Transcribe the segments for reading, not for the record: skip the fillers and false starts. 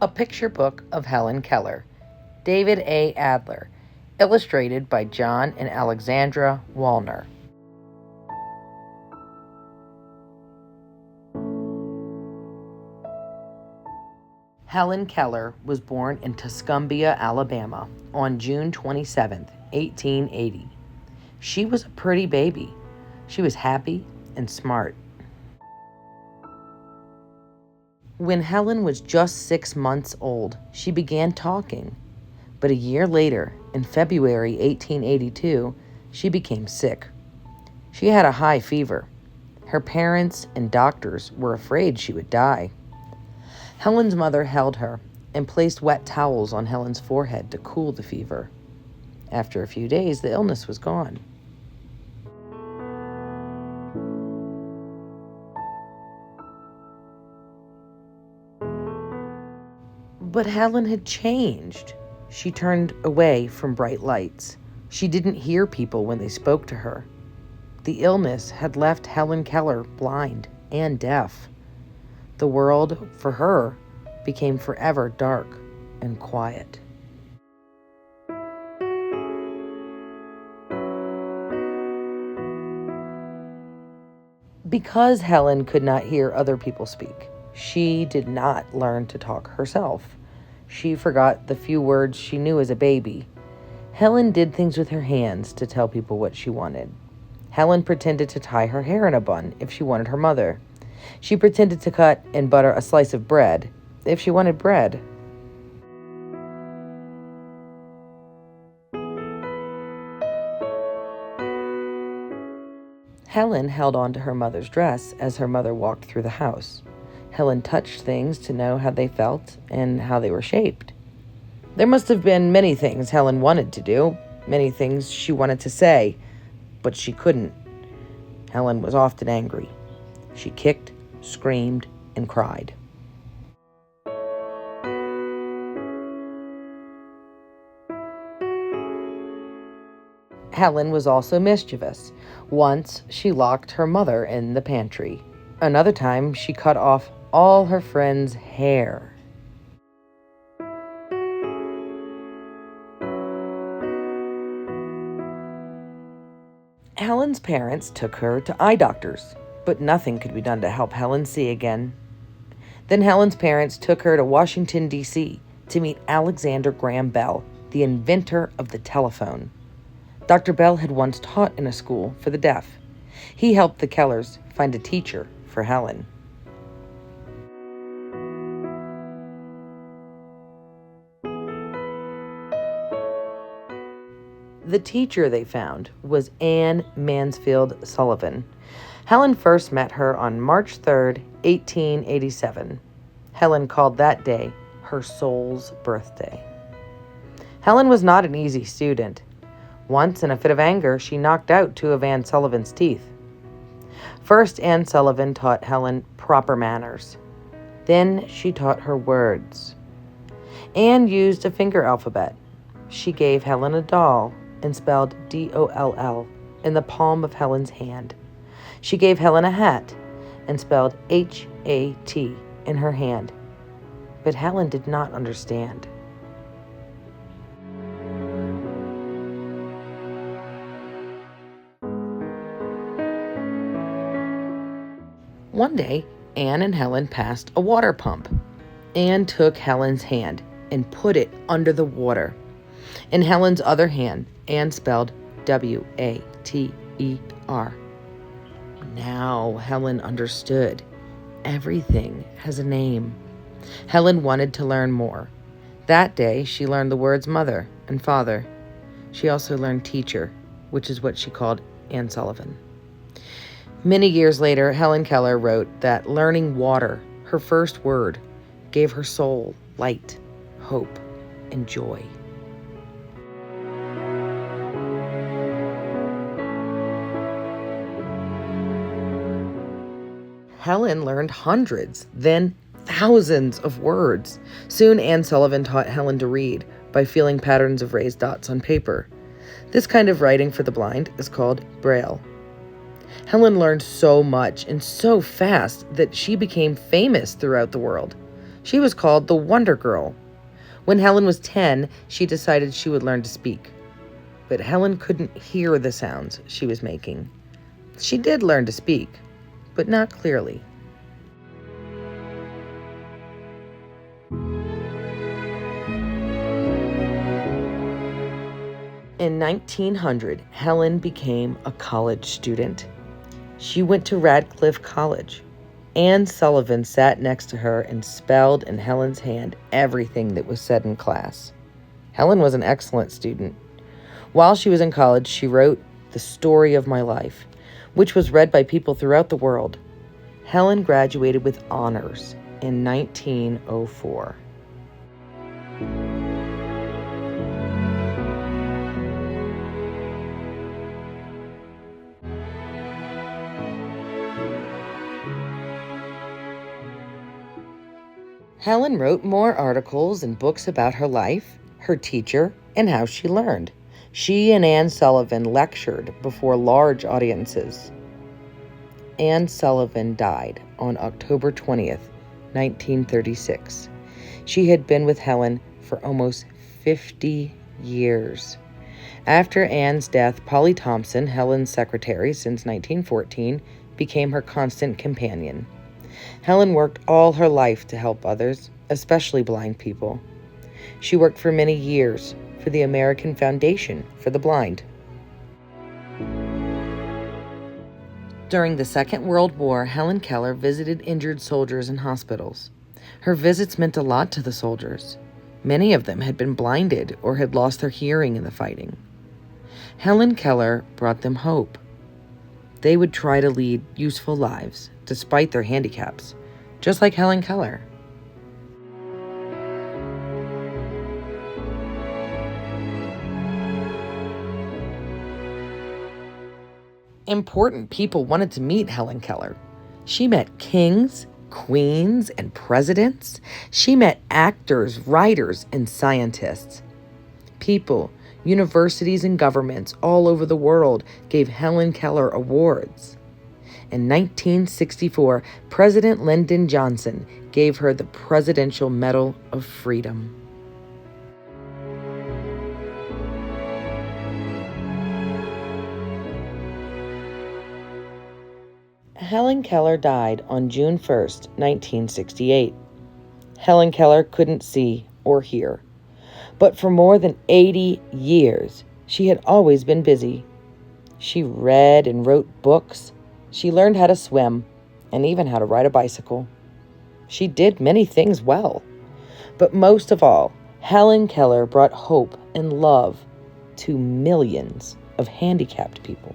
A picture book of Helen Keller, David A. Adler, illustrated by John and Alexandra Wallner. Helen Keller was born in Tuscumbia, Alabama, on June 27, 1880. She was a pretty baby. She was happy and smart. When Helen was just 6 months old, she began talking. But a year later, in February 1882, she became sick. She had a high fever. Her parents and doctors were afraid she would die. Helen's mother held her and placed wet towels on Helen's forehead to cool the fever. After a few days, the illness was gone. But Helen had changed. She turned away from bright lights. She didn't hear people when they spoke to her. The illness had left Helen Keller blind and deaf. The world, for her, became forever dark and quiet. Because Helen could not hear other people speak, she did not learn to talk herself. She forgot the few words she knew as a baby. Helen did things with her hands to tell people what she wanted. Helen pretended to tie her hair in a bun if she wanted her mother. She pretended to cut and butter a slice of bread if she wanted bread. Helen held on to her mother's dress as her mother walked through the house. Helen touched things to know how they felt and how they were shaped. There must have been many things Helen wanted to do, many things she wanted to say, but she couldn't. Helen was often angry. She kicked, screamed, and cried. Helen was also mischievous. Once, she locked her mother in the pantry. Another time, she cut off all her friends' hair. Helen's parents took her to eye doctors, but nothing could be done to help Helen see again. Then Helen's parents took her to Washington, D.C. to meet Alexander Graham Bell, the inventor of the telephone. Dr. Bell had once taught in a school for the deaf. He helped the Kellers find a teacher for Helen. The teacher they found was Anne Mansfield Sullivan. Helen first met her on March 3rd, 1887. Helen called that day her soul's birthday. Helen was not an easy student. Once, in a fit of anger, she knocked out 2 of Anne Sullivan's teeth. First, Anne Sullivan taught Helen proper manners. Then she taught her words. Anne used a finger alphabet. She gave Helen a doll and spelled D-O-L-L in the palm of Helen's hand. She gave Helen a hat and spelled H-A-T in her hand. But Helen did not understand. One day, Anne and Helen passed a water pump. Anne took Helen's hand and put it under the water. In Helen's other hand, Anne spelled W-A-T-E-R. Now Helen understood. Everything has a name. Helen wanted to learn more. That day, she learned the words mother and father. She also learned teacher, which is what she called Anne Sullivan. Many years later, Helen Keller wrote that learning water, her first word, gave her soul light, hope, and joy. Helen learned hundreds, then thousands of words. Soon Anne Sullivan taught Helen to read by feeling patterns of raised dots on paper. This kind of writing for the blind is called Braille. Helen learned so much and so fast that she became famous throughout the world. She was called the Wonder Girl. When Helen was 10, she decided she would learn to speak. But Helen couldn't hear the sounds she was making. She did learn to speak, but not clearly. In 1900, Helen became a college student. She went to Radcliffe College. Anne Sullivan sat next to her and spelled in Helen's hand everything that was said in class. Helen was an excellent student. While she was in college, she wrote The Story of My Life, which was read by people throughout the world. Helen graduated with honors in 1904. Helen wrote more articles and books about her life, her teacher, and how she learned. She and Anne Sullivan lectured before large audiences. Anne Sullivan died on October 20th, 1936. She had been with Helen for almost 50 years. After Anne's death, Polly Thompson, Helen's secretary since 1914, became her constant companion. Helen worked all her life to help others, especially blind people. She worked for many years for the American Foundation for the Blind. During the Second World War, Helen Keller visited injured soldiers in hospitals. Her visits meant a lot to the soldiers. Many of them had been blinded or had lost their hearing in the fighting. Helen Keller brought them hope. They would try to lead useful lives despite their handicaps, just like Helen Keller. Important people wanted to meet Helen Keller. She met kings, queens, and presidents. She met actors, writers, and scientists. People, universities, and governments all over the world gave Helen Keller awards. In 1964, President Lyndon Johnson gave her the Presidential Medal of Freedom. Helen Keller died on June 1st, 1968. Helen Keller couldn't see or hear, but for more than 80 years, she had always been busy. She read and wrote books. She learned how to swim and even how to ride a bicycle. She did many things well, but most of all, Helen Keller brought hope and love to millions of handicapped people.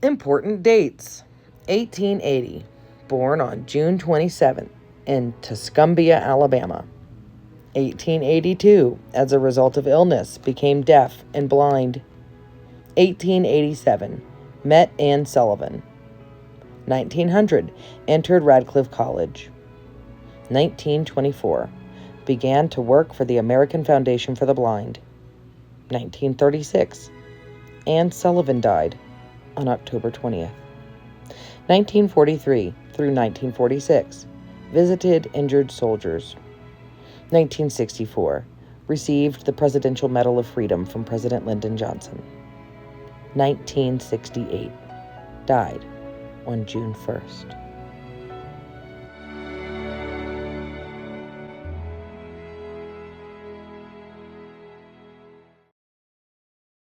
Important dates. 1880, born on June 27th in Tuscumbia, Alabama. 1882, as a result of illness, became deaf and blind. 1887, met Anne Sullivan. 1900, entered Radcliffe College. 1924, began to work for the American Foundation for the Blind. 1936, Anne Sullivan died on October 20th. 1943 through 1946, visited injured soldiers. 1964, received the Presidential Medal of Freedom from President Lyndon Johnson. 1968, died on June 1st.